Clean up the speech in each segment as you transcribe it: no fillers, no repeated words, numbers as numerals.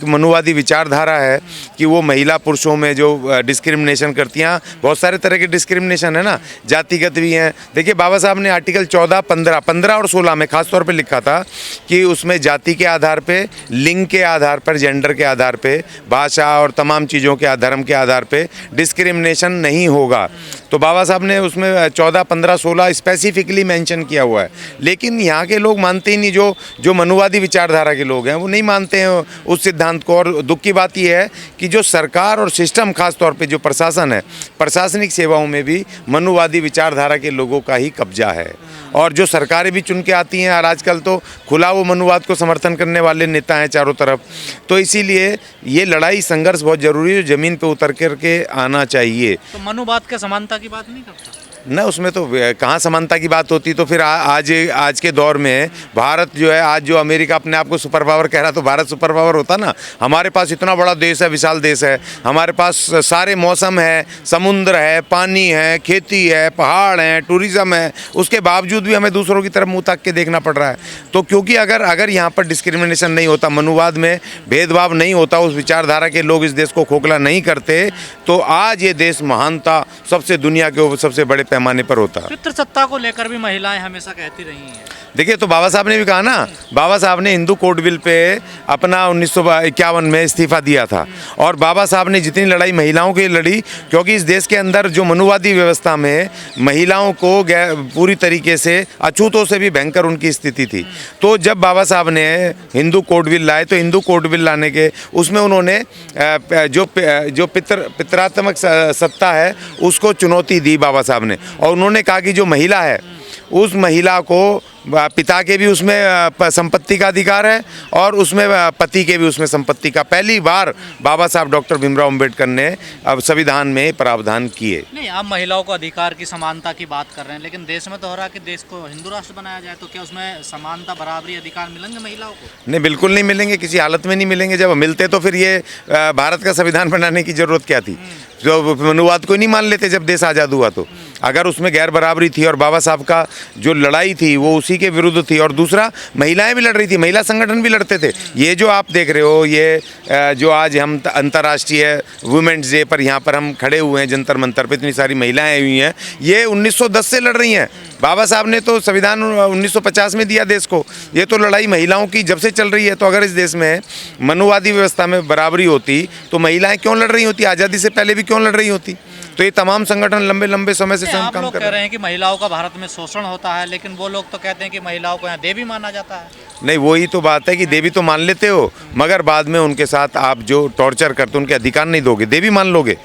मनुवादी विचारधारा है कि वो महिला पुरुषों में जो डिस्क्रिमिनेशन करती हैं, बहुत सारे तरह के डिस्क्रिमिनेशन है ना, जातिगत भी हैं। देखिए बाबा साहब ने आर्टिकल 14, 15 और 16 में खास तौर पे लिखा था कि उसमें जाति के आधार पे, लिंग के आधार पर, जेंडर के आधार पे, भाषा और तमाम चीज़ों के धर्म के आधार पे डिस्क्रिमिनेशन नहीं होगा। तो बाबा साहब ने उसमें 14, 15, 16 स्पेसिफिकली मेंशन किया हुआ है। लेकिन यहाँ के लोग मानते ही नहीं, जो मनुवादी विचारधारा के लोग हैं वो नहीं मानते हैं उस सिद्धांत को। और दुख की बात यह है कि जो सरकार और सिस्टम, खास तौर पे जो प्रशासन है, प्रशासनिक सेवाओं में भी मनुवादी विचारधारा के लोगों का ही कब्जा है। और जो सरकारें भी चुन के आती हैं, और आजकल तो खुला वो मनुवाद को समर्थन करने वाले नेता हैं चारों तरफ। तो इसीलिए ये लड़ाई, संघर्ष बहुत ज़रूरी है, ज़मीन पे उतर करके आना चाहिए। तो मनुवाद के समानता की बात नहीं करता न, उसमें तो कहाँ समानता की बात होती। तो फिर आज के दौर में भारत जो है, आज जो अमेरिका अपने आप को सुपर पावर कह रहा, तो भारत सुपर पावर होता ना। हमारे पास इतना बड़ा देश है, विशाल देश है, हमारे पास सारे मौसम है, समुद्र है, पानी है, खेती है, पहाड़ हैं, टूरिज़्म है, उसके बावजूद भी हमें दूसरों की तरफ मुँह ताक के देखना पड़ रहा है। तो क्योंकि अगर यहाँ पर डिस्क्रिमिनेशन नहीं होता, मनुवाद में भेदभाव नहीं होता, उस विचारधारा के लोग इस देश को खोखला नहीं करते, तो आज ये देश महानता सबसे, दुनिया के सबसे बड़े पैमाने पर होता। पितृसत्ता को लेकर भी महिलाएं हमेशा कहती रही हैं। देखिए, तो बाबा साहब ने भी कहा ना, बाबा साहब ने हिंदू कोड बिल पे अपना 1951 में इस्तीफा दिया था। और बाबा साहब ने जितनी लड़ाई महिलाओं की लड़ी, क्योंकि इस देश के अंदर जो मनुवादी व्यवस्था में महिलाओं को पूरी तरीके से अछूतों से भी भयंकर उनकी स्थिति थी। तो जब बाबा साहब ने हिंदू कोड बिल लाए, तो हिंदू कोड बिल लाने के उसमें उन्होंने जो पितरात्मक सत्ता है उसको चुनौती दी बाबा साहब ने। और उन्होंने कहा कि जो महिला है, उस महिला को पिता के भी उसमें संपत्ति का अधिकार है, और उसमें पति के भी उसमें संपत्ति का, पहली बार बाबा साहब डॉक्टर भीमराव अंबेडकर ने अब संविधान में प्रावधान किए। नहीं, आप महिलाओं को अधिकार की, समानता की बात कर रहे हैं, लेकिन देश में तो हो रहा है कि देश को हिंदू राष्ट्र बनाया जाए, तो क्या उसमें समानता, बराबरी, अधिकार मिलेंगे महिलाओं को? नहीं, बिल्कुल नहीं मिलेंगे, किसी हालत में नहीं मिलेंगे। जब मिलते तो फिर ये भारत का संविधान बनाने की जरूरत क्या थी? जो मनुवाद को नहीं मान लेते जब देश आज़ाद हुआ। तो अगर उसमें गैर बराबरी थी, और बाबा साहब का जो लड़ाई थी वो उसी के विरुद्ध थी। और दूसरा, महिलाएं भी लड़ रही थी, महिला संगठन भी लड़ते थे। ये जो आप देख रहे हो, ये जो आज हम अंतर्राष्ट्रीय वुमेन्स डे पर यहाँ पर हम खड़े हुए हैं जंतर मंतर पे, इतनी सारी महिलाएं आई हुई हैं, ये 1910 से लड़ रही हैं। बाबा साहब ने तो संविधान 1950 में दिया देश को। ये तो लड़ाई महिलाओं की जब से चल रही है। तो अगर इस देश में मनुवादी व्यवस्था में बराबरी होती, तो महिलाएं क्यों लड़ रही होती? आज़ादी से पहले भी क्यों लड़ रही होती? तो ये तमाम संगठन लंबे लंबे समय से काम कर रहे हैं। कह रहे हैं कि महिलाओं का भारत में शोषण होता है, लेकिन वो लोग तो कहते हैं कि महिलाओं को यहाँ देवी माना जाता है। नहीं, वही तो बात है कि देवी तो मान लेते हो, मगर बाद में उनके साथ आप जो टॉर्चर करते हो, उनके अधिकार नहीं दोगे। देवी मान लोगे,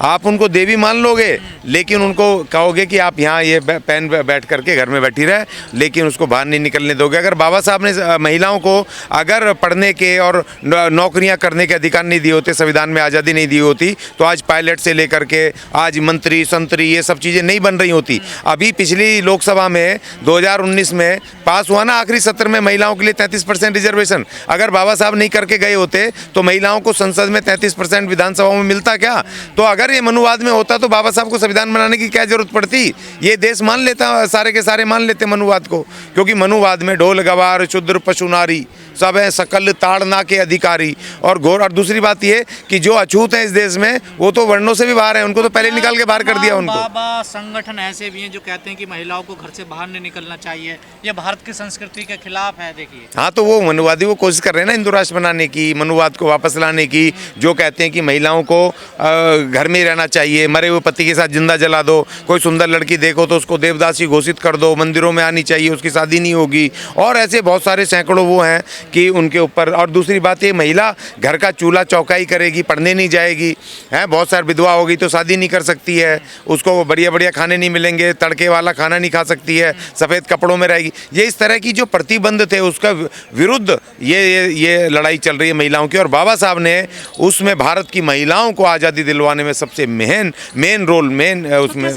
आप उनको देवी मान लोगे, लेकिन उनको कहोगे कि आप यहाँ ये पेन बैठ करके घर में बैठी रहे, लेकिन उसको बाहर नहीं निकलने दोगे। अगर बाबा साहब ने महिलाओं को अगर पढ़ने के और नौकरियाँ करने के अधिकार नहीं दिए होते, संविधान में आज़ादी नहीं दी होती, तो आज पायलट से लेकर के आज मंत्री, संतरी, ये सब चीज़ें नहीं बन रही होती। अभी पिछली लोकसभा में 2019 में पास हुआ ना, आखिरी सत्र में महिलाओं के लिए 33% रिजर्वेशन। अगर बाबा साहब नहीं करके गए होते तो महिलाओं को संसद में 33% विधानसभा में मिलता क्या? तो अगर ये मनुवाद में होता तो बाबा साहब को संविधान बनाने की क्या जरूरत पड़ती? ये देश मान लेता, सारे के सारे मान लेते मनुवाद को। क्योंकि मनुवाद में ढोल गवार शूद्र पशु नारी सब है, सकल ताड़ना के अधिकारी और घोर। और दूसरी बात ये कि जो अछूत हैं इस देश में, वो तो वर्णों से भी बाहर हैं, उनको तो पहले निकाल के बाहर कर दिया उनको। बाबा संगठन ऐसे भी हैं जो कहते हैं कि महिलाओं को घर से बाहर नहीं निकलना चाहिए, ये भारत की संस्कृति के खिलाफ है। देखिए, हाँ, तो वो मनुवादी वो कोशिश कर रहे हैं ना हिंदू राष्ट्र बनाने की, मनुवाद को वापस लाने की, जो कहते हैं कि महिलाओं को घर में ही रहना चाहिए, मरे हुए पति के साथ जिंदा जला दो, कोई सुंदर लड़की देखो तो उसको देवदासी घोषित कर दो, मंदिरों में आनी चाहिए, उसकी शादी नहीं होगी। और ऐसे बहुत सारे सैकड़ों वो हैं कि उनके ऊपर। और दूसरी बात ये, महिला घर का चूल्हा चौकाई करेगी, पढ़ने नहीं जाएगी, है, बहुत सारी विधवा होगी तो शादी नहीं कर सकती है, उसको बढ़िया बढ़िया खाने नहीं मिलेंगे, तड़के वाला खाना नहीं खा सकती है, सफ़ेद कपड़ों में रहेगी। ये इस तरह की जो प्रतिबंध थे उसका विरुद्ध ये लड़ाई चल रही है महिलाओं की। और बाबा साहब ने उसमें भारत की महिलाओं को आज़ादी दिलवाने में सबसे मेन रोल उसमें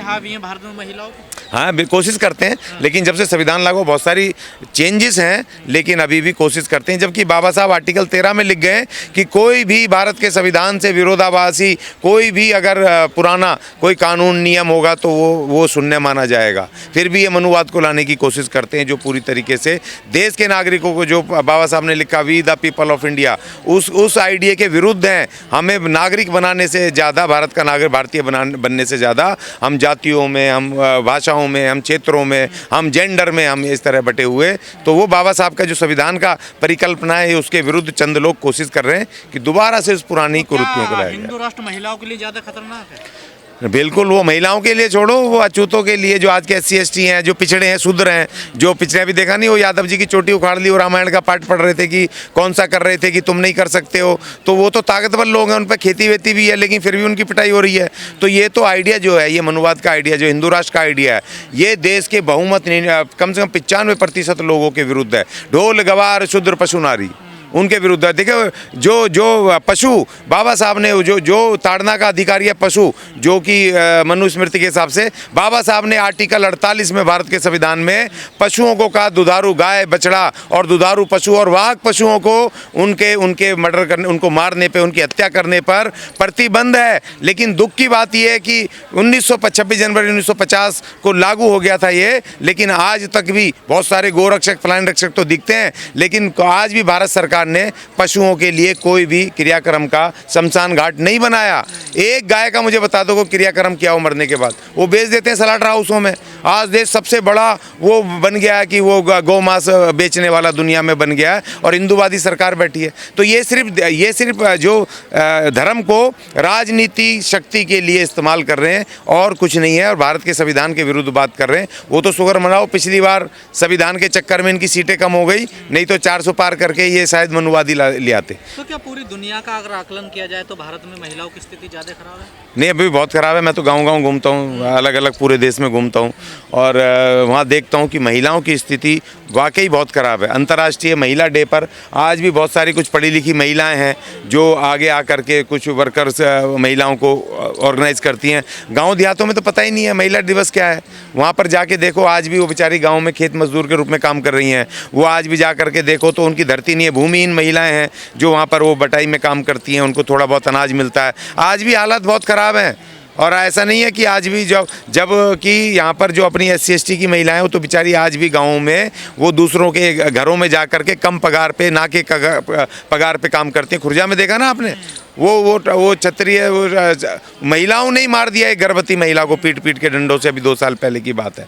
हावी है भारत में महिलाओं को। हाँ कोशिश करते हैं, लेकिन जब से संविधान लागू बहुत सारी चेंजेस हैं, लेकिन अभी भी कोशिश करते हैं। जबकि बाबा साहब आर्टिकल 13 में लिख गए कि कोई भी भारत के संविधान से विरोधाभासी कोई भी अगर पुराना कोई कानून नियम होगा तो वो शून्य माना जाएगा। फिर भी ये मनुवाद को लाने की कोशिश करते हैं, जो पूरी तरीके से देश के नागरिकों को, जो बाबा साहब ने लिखा we the people of India, उस आइडिया के विरुद्ध हैं। हमें नागरिक बनाने से ज़्यादा, भारत का नागरिक भारतीय बनने से ज़्यादा हम जातियों में, हम भाषाओं में, हम क्षेत्रों में, हम जेंडर में हम इस तरह बटे हुए। तो वो बाबा साहब का जो संविधान का परिकल्पना है, उसके विरुद्ध चंद लोग कोशिश कर रहे हैं कि दोबारा से उस पुरानी कुरीतियों को लाया जाए। हिंदू राष्ट्र महिलाओं के लिए ज़्यादा खतरनाक है? बिल्कुल, वो महिलाओं के लिए छोड़ो, वो अछूतों के लिए, जो आज के SC ST हैं, जो पिछड़े हैं, शूद्र हैं, जो पिछड़े, अभी देखा नहीं वो यादव जी की चोटी उखाड़ ली, वो रामायण का पाठ पढ़ रहे थे कि कौन सा कर रहे थे कि तुम नहीं कर सकते हो। तो वो तो ताकतवर लोग हैं, उन पर खेती वेती भी है, लेकिन फिर भी उनकी पिटाई हो रही है। तो ये तो आइडिया जो है, ये मनुवाद का आइडिया, जो हिंदू राष्ट्र का आइडिया है, ये देश के बहुमत कम से कम 95% लोगों के विरुद्ध है। ढोल गवार शूद्र पशु नारी उनके विरुद्ध है। देखो जो पशु बाबा साहब ने, जो ताड़ना का अधिकारी है पशु, जो कि मनुस्मृति के हिसाब से बाबा साहब ने आर्टिकल 48 में भारत के संविधान में पशुओं को कहा, दुधारू गाय बछड़ा और दुधारू पशु और वाहक पशुओं को उनके मर्डर करने, उनको मारने पे, उनकी हत्या करने पर प्रतिबंध है। लेकिन दुख की बात यह है कि 26 जनवरी 1950 को लागू हो गया था ये, लेकिन आज तक भी बहुत सारे गोरक्षक फलाने रक्षक तो दिखते हैं, लेकिन आज भी भारत सरकार ने पशुओं के लिए कोई भी क्रियाक्रम का शमशान घाट नहीं बनाया। एक गाय का मुझे बता दो को क्रियाक्रम किया हो मरने के बाद, वो बेच देते हैं स्लॉटर हाउसों में। आज देश सबसे बड़ा वो बन गया है कि वो गौ मांस बेचने वाला दुनिया में बन गया है, और हिंदूवादी सरकार बैठी है। तो ये सिर्फ जो धर्म को राजनीति शक्ति के लिए इस्तेमाल कर रहे हैं और कुछ नहीं है, और भारत के संविधान के विरुद्ध बात कर रहे हैं। वो तो शुक्र मनाओ पिछली बार संविधान के चक्कर में इनकी सीटें कम हो गई, नहीं तो 400 पार करके ये शायद मनुवादी ले आते। तो क्या पूरी दुनिया का अगर आकलन किया जाए तो भारत में महिलाओं की स्थिति ज़्यादा खराब है? नहीं, अभी भी बहुत ख़राब है। मैं तो गांव-गांव घूमता हूँ, अलग अलग पूरे देश में घूमता हूँ, और वहाँ देखता हूँ कि महिलाओं की स्थिति वाकई बहुत ख़राब है। अंतर्राष्ट्रीय महिला डे पर आज भी बहुत सारी कुछ पढ़ी लिखी महिलाएं हैं जो आगे आकर के कुछ वर्कर्स महिलाओं को ऑर्गेनाइज करती हैं। गांव देहातों में तो पता ही नहीं है महिला दिवस क्या है। वहाँ पर जाके देखो, आज भी वो बेचारी गाँव में खेत मजदूर के रूप में काम कर रही हैं। वो आज भी जा करके देखो तो उनकी धरती नहीं है, भूमिहीन महिलाएँ हैं जो वहाँ पर वो बटाई में काम करती हैं, उनको थोड़ा बहुत अनाज मिलता है। आज भी हालत बहुत ख़राब है। और ऐसा नहीं है कि आज भी जब कि यहाँ पर जो अपनी SC ST की महिलाएं हैं, वो तो बेचारी आज भी गाँवों में वो दूसरों के घरों में जा कर के कम पगार पे, ना के पगार पे काम करती हैं। खुर्जा में देखा ना आपने, वो क्षत्रिय महिलाओं ने ही मार दिया है गर्भवती महिला को पीट पीट के डंडों से, अभी 2 साल पहले की बात है।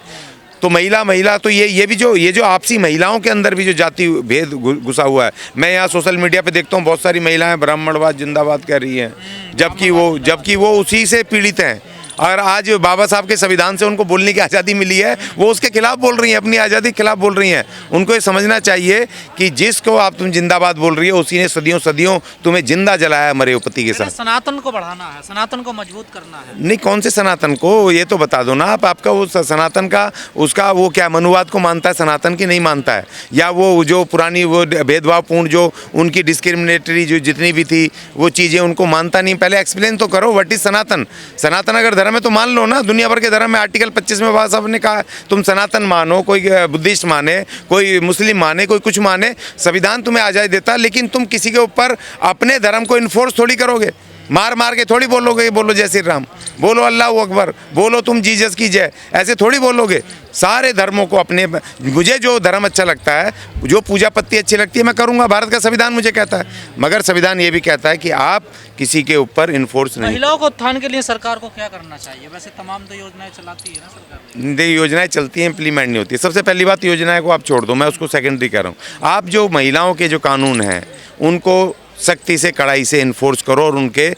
तो महिला तो ये भी जो आपसी महिलाओं के अंदर भी जो जाति भेद घुसा हुआ है। मैं यहाँ सोशल मीडिया पे देखता हूँ बहुत सारी महिलाएं ब्राह्मणवाद जिंदाबाद कह रही हैं, जबकि वो उसी से पीड़ित हैं। और आज बाबा साहब के संविधान से उनको बोलने की आज़ादी मिली है, वो उसके खिलाफ बोल रही हैं, अपनी आज़ादी के खिलाफ बोल रही हैं। उनको ये समझना चाहिए कि जिसको आप तुम जिंदाबाद बोल रही हो, उसी ने सदियों तुम्हें जिंदा जलाया है मरे पति के साथ। सनातन को बढ़ाना है, सनातन को मजबूत करना है। नहीं, कौन से सनातन को, ये तो बता दो ना आप। आपका वो सनातन का उसका वो क्या मनुवाद को मानता है, सनातन की नहीं मानता है? या वो जो पुरानी वो भेदभावपूर्ण जो उनकी डिस्क्रिमिनेटरी जो जितनी भी थी वो चीज़ें उनको मानता नहीं? पहले एक्सप्लेन तो करो व्हाट इज सनातन। सनातन अगर धर्म है तो मान लो ना, दुनिया भर के धर्म में आर्टिकल 25 में बाबा साहब ने कहा तुम सनातन मानो, कोई बुद्धिस्ट माने, कोई मुस्लिम माने, कोई कुछ माने, संविधान तुम्हें आज़ादी देता, लेकिन तुम किसी के ऊपर अपने धर्म को इन्फोर्स थोड़ी करोगे। मार के थोड़ी बोलोगे, बोलो जय श्री राम, बोलो अल्लाह अकबर, बोलो तुम जीसस की जय, ऐसे थोड़ी बोलोगे। सारे धर्मों को अपने, मुझे जो धर्म अच्छा लगता है, जो पूजा पत्ती अच्छी लगती है मैं करूँगा, भारत का संविधान मुझे कहता है। मगर संविधान ये भी कहता है कि आप किसी के ऊपर इन्फोर्स नहीं। महिलाओं को उत्थान के लिए सरकार को क्या करना चाहिए? वैसे तमाम तो योजनाएं चलाती है ना सरकार। योजनाएं चलती हैं, इम्प्लीमेंट नहीं होती। सबसे पहली बात, योजनाएं को आप छोड़ दो, मैं उसको सेकेंडरी कह रहा हूँ। आप जो महिलाओं के जो कानून हैं उनको सख्ती से, कड़ाई से इन्फोर्स करो, और उनके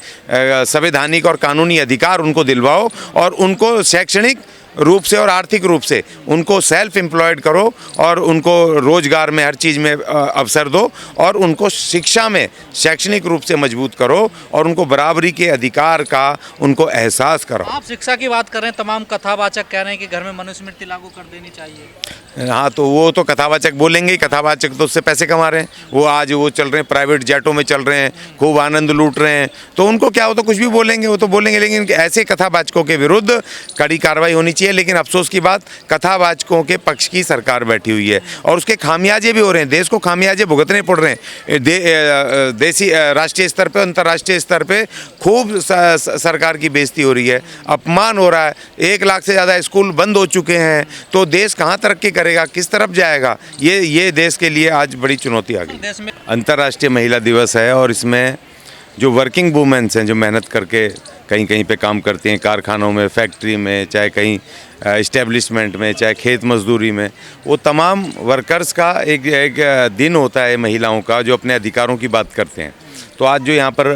संवैधानिक और कानूनी अधिकार उनको दिलवाओ, और उनको शैक्षणिक रूप से और आर्थिक रूप से उनको सेल्फ एम्प्लॉयड करो, और उनको रोजगार में हर चीज़ में अवसर दो, और उनको शिक्षा में शैक्षणिक रूप से मजबूत करो, और उनको बराबरी के अधिकार का उनको एहसास करो। आप शिक्षा की बात कर रहे हैं, तमाम कथावाचक कह रहे हैं कि घर में मनुस्मृति लागू कर देनी चाहिए। हाँ, तो वो तो कथावाचक बोलेंगे ही, कथावाचक तो उससे पैसे कमा रहे हैं। वो आज वो चल रहे हैं प्राइवेट जेटों में चल रहे हैं, खूब आनंद लूट रहे हैं, तो उनको क्या, हो तो कुछ भी बोलेंगे, वो तो बोलेंगे, लेकिन ऐसे कथावाचकों के विरुद्ध कड़ी कार्रवाई होनी चाहिए। चाहिए, लेकिन अफसोस की बात कथावाचकों के पक्ष की सरकार बैठी हुई है और उसके खामियाजे भी हो रहे हैं। देश को खामियाजे भुगतने पड़ रहे हैं। देसी राष्ट्रीय स्तर पे, अंतर्राष्ट्रीय स्तर पे खूब सरकार की बेइज्जती हो रही है, अपमान हो रहा है। 1 लाख से ज़्यादा स्कूल बंद हो चुके हैं, तो देश कहाँ तरक्की करेगा, किस तरफ जाएगा? ये देश के लिए आज बड़ी चुनौती आ गई। देश में अंतर्राष्ट्रीय महिला दिवस है और इसमें जो वर्किंग वुमेन्स हैं, जो मेहनत करके कहीं कहीं पे काम करती हैं, कारखानों में, फैक्ट्री में, चाहे कहीं इस्टेब्लिशमेंट में, चाहे खेत मजदूरी में, वो तमाम वर्कर्स का एक दिन होता है महिलाओं का, जो अपने अधिकारों की बात करते हैं। तो आज जो यहाँ पर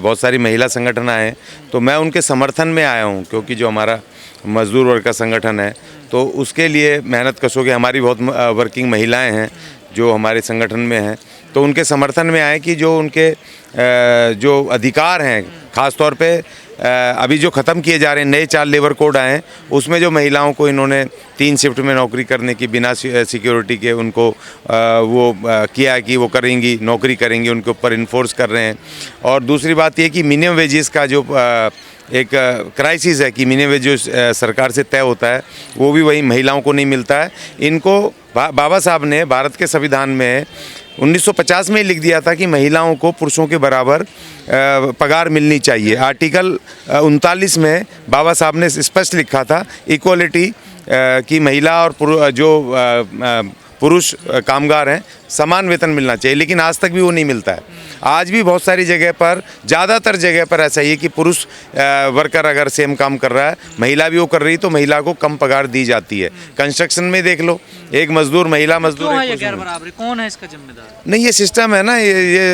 बहुत सारी महिला संगठन आए हैं, तो मैं उनके समर्थन में आया हूँ, क्योंकि जो हमारा मजदूर वर्ग का संगठन है, तो उसके लिए मेहनत कशों के हमारी बहुत वर्किंग महिलाएं हैं जो हमारे संगठन में हैं, तो उनके समर्थन में आए कि जो उनके जो अधिकार हैं, ख़ास तौर पे अभी जो ख़त्म किए जा रहे हैं नए 4 लेबर कोड आए हैं, उसमें जो महिलाओं को इन्होंने 3 शिफ्ट में नौकरी करने की बिना सिक्योरिटी के उनको किया कि वो करेंगी, नौकरी करेंगी, उनके ऊपर इन्फोर्स कर रहे हैं। और दूसरी बात ये कि मिनिमम वेजेस का जो एक क्राइसिस है कि मिनिमम वेज जो सरकार से तय होता है, वो भी वही महिलाओं को नहीं मिलता है। इनको बाबा साहब ने भारत के संविधान में 1950 में लिख दिया था कि महिलाओं को पुरुषों के बराबर पगार मिलनी चाहिए। आर्टिकल 39 में बाबा साहब ने स्पष्ट लिखा था इक्वलिटी कि महिला और जो पुरुष कामगार हैं समान वेतन मिलना चाहिए, लेकिन आज तक भी वो नहीं मिलता है। आज भी बहुत सारी जगह पर, ज़्यादातर जगह पर ऐसा ही है कि पुरुष वर्कर अगर सेम काम कर रहा है, महिला भी वो कर रही है, तो महिला को कम पगार दी जाती है। कंस्ट्रक्शन में देख लो, एक मजदूर, महिला मजदूर, क्यों है ये गैर बराबरी? कौन है इसका जिम्मेदार? नहीं, ये सिस्टम है ना, ये